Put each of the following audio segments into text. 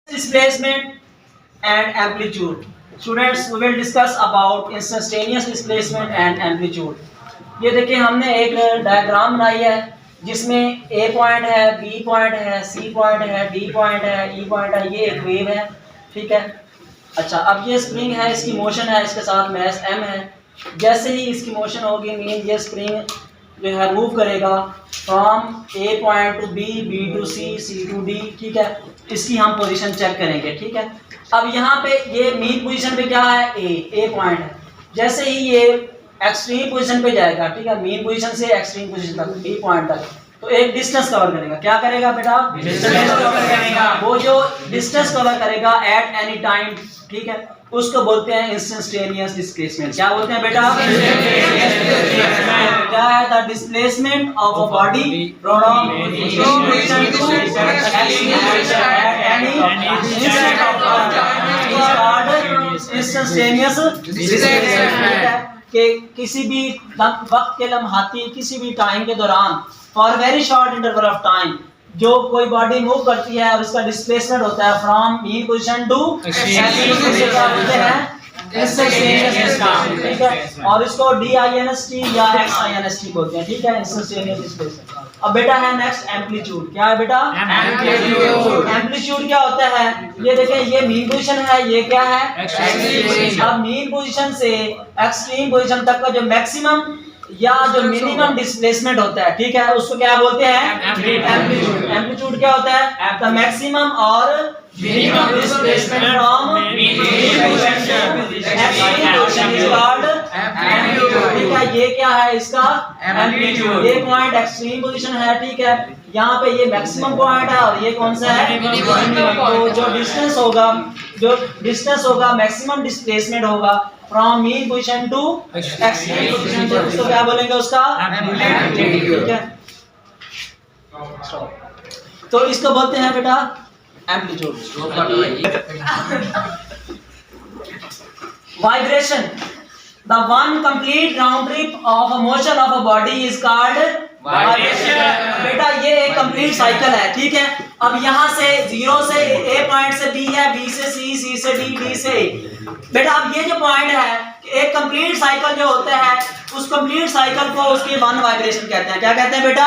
Displacement and amplitude. Students, we will discuss about instantaneous displacement and amplitude. ये देखिए हमने एक डायग्राम बनाई है जिसमें A पॉइंट है, B पॉइंट है, C पॉइंट है, D पॉइंट है, E पॉइंट है। ये एक वेव है, ठीक है। अच्छा, अब ये स्प्रिंग है, इसकी मोशन है, इसके साथ मास m है। जैसे ही इसकी मोशन होगी मीन ये स्प्रिंग जो है मूव करेगा from A point to B, B to C, C to D, ठीक है। इसकी हम पोजीशन चेक करेंगे, ठीक है। अब यहाँ पे ये मीन पोजीशन पे क्या है, A पॉइंट है। जैसे ही ये एक्सट्रीम पोजीशन पे जाएगा, ठीक है, मीन पोजीशन से एक्सट्रीम पोजीशन तक B पॉइंट तक, तो एक डिस्टेंस कवर करेगा। क्या करेगा बेटा? डिस्टेंस कवर करेगा। वो जो डिस्टेंस कवर करेगा एट एनी टाइम, ठीक है, उसको बोलते हैं इंस्टेंटेनियस डिस्प्लेसमेंट। क्या बोलते हैं बेटा? क्या है? The displacement of a body from position to instantaneous displacement. कि किसी भी वक्त के लम्हाती किसी भी टाइम के दौरान for very short interval of time जो कोई बॉडी मूव करती है और उसका डिस्प्लेसमेंट होता है फ्रॉम मीन पोजीशन टू बोलते हैं इंस्टेंटेनियस, ठीक है। और इसको DINST या XINST बोलते हैं, ठीक है, इंस्टेंटेनियस डिस्प्लेसमेंट। अब बेटा है नेक्स्ट एम्पलीट्यूड। क्या है बेटा? एम्पलीट्यूड। एम्पलीट्यूड क्या होता है? ये देखें, ये मीन पोजीशन है, ये क्या है? एक्सट्रीम। अब मीन पोजीशन से एक्सट्रीम पोजीशन तक का जो मैक्सिमम या जो मिनिमम डिस्प्लेसमेंट होता है, ठीक है, उसको क्या बोलते हैं? एम्पलीट्यूड। एम्पलीट्यूड क्या होता है? द मैक्सिमम और minimum displacement from mean position to extreme position is called amplitude, ठीक है। ये क्या है इसका? एम्पलीट्यूड। ये पॉइंट एक्सट्रीम पोजीशन है, ठीक है, यहाँ पे ये मैक्सिमम पॉइंट है और ये कौन सा है? मिनिमम। तो जो डिस्टेंस होगा मैक्सिमम डिस्प्लेसमेंट होगा from mean position to extreme position, तो उसको क्या बोलेंगे? उसका एम्पलीट्यूड, ठीक है। तो इसको बोलते हैं बेटा amplitude. Vibration, the one complete round trip of a motion of a body is called vibration. बेटा ये एक कंप्लीट साइकिल है, ठीक है। अब यहाँ से 0 से A पॉइंट से B है, B से C, C से D, D से A। बेटा अब ये जो पॉइंट है, एक कंप्लीट साइकिल जो होता है उस कंप्लीट साइकिल को उसके वन वाइब्रेशन कहते हैं। क्या कहते हैं बेटा?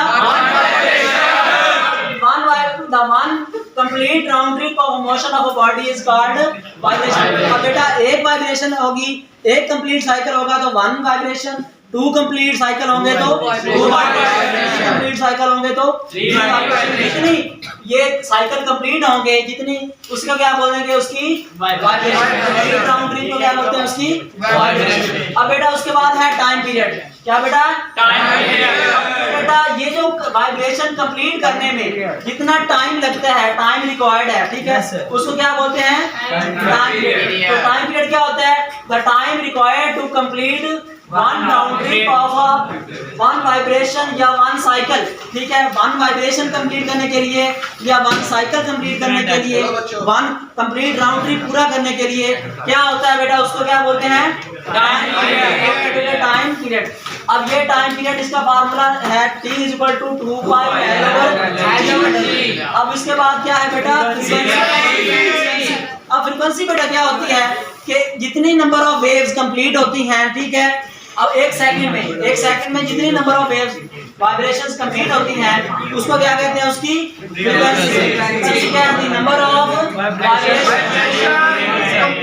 The one complete round trip of motion of a body is called vibration। अब बेटा एक वाइब्रेशन होगी, एक कंप्लीट साइकिल होगा तो वन वाइब्रेशन, 2 कंप्लीट साइकिल होंगे तो 2 वाइब्रेशन, कंप्लीट साइकिल होंगे तो 3 वाइब्रेशन। जितनी ये साइकिल कंप्लीट होंगे जितनी उसका क्या बोलेंगे? उसकी वाइब्रेशन। कंप्लीट राउंड ट्रिप को क्या बोलते हैं? उसकी वाइब्रेशन। अब बेटा उसके बाद है टाइम पीरियड। क्या बेटा? Time period. बेटा ये जो वाइब्रेशन कंप्लीट करने में जितना टाइम लगता है, टाइम रिक्वायर्ड है, ठीक है, उसको क्या बोलते हैं? Time period. तो टाइम पीरियड क्या होता है? The time required to complete one round trip of one vibration या वन साइकिल, ठीक है। वन वाइब्रेशन कंप्लीट करने के लिए या वन साइकिल कंप्लीट करने के लिए, वन कंप्लीट राउंड ट्रिप पूरा करने के लिए क्या होता है बेटा? उसको क्या बोलते हैं? Time period. Time period. अब ये टाइम पीरियड इसका फार्मूला है T = 2 pi L/L। अब इसके बाद क्या है बेटा? फ्रीक्वेंसी। अब फ्रीक्वेंसी बेटा क्या होती है कि जितनी नंबर ऑफ वेव्स कंप्लीट होती हैं, ठीक है, अब एक सेकंड में जितनी number of waves vibrations complete होती हैं उसको क्या कहते हैं? उसकी फ्रीक्वेंसी। क्या है? Number of vibration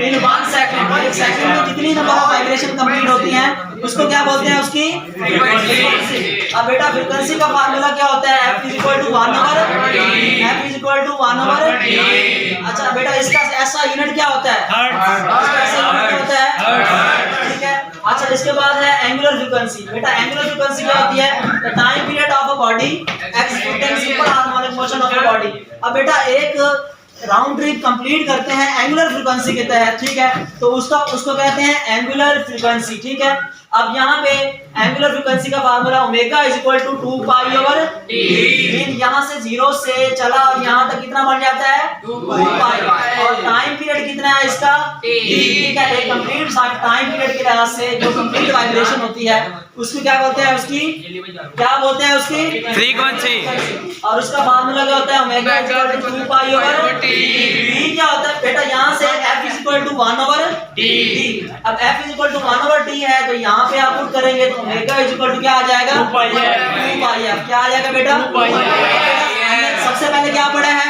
in 1 second. एक सेकंड में जितनी नंबर ऑफ वाइब्रेशन कंप्लीट होती हैं उसको क्या बोलते हैं? उसकी फ्रीक्वेंसी। अब बेटा फ्रीक्वेंसी का फार्मूला क्या होता है? F = 1/. अच्छा बेटा इसका ऐसा यूनिट क्या होता है? ठीक है। अच्छा इसके बाद है एंगुलर फ्रीक्वेंसी। बेटा एंगुलर फ्रीक्वेंसी क्या होती है? The time period of a body expectant simple harmonic motion of a body. अब बेटा एक राउंड ट्रिप कंप्लीट करते हैं एंगुलर फ्रीक्वेंसी के तहत, ठीक है, तो उसको कहते हैं एंगुलर फ्रीक्वेंसी, ठीक है। अब यहाँ पे एंगुलर फ्रीक्वेंसी का फार्मूला ओमेगा = 2 pi/T। यहाँ से 0 से चला और यहाँ तक कितना बन जाता है? 2 pi। और टाइम पीरियड पीरियड कितना है इसका t, ठीक है। एक कंप्लीट टाइम पीरियड के लिहाज से जो कंप्लीट वाइब्रेशन होती है उसको क्या बोलते हैं, उसकी क्या बोलते हैं, उसकी फ्रीक्वेंसी। और उसका फार्मूला क्या होता है, omega equal to 2 pi over t. क्या होता है बेटा, यहाँ से f is equal to 1 over t। अब f is equal to 1 over t है तो यहाँ पे आप पुट करेंगे तो ओमेगा इज इक्वल टू क्या आ जाएगा, 2 पाई f। क्या आ जाएगा बेटा, 2 पाई f। सबसे पहले क्या पढ़ा है,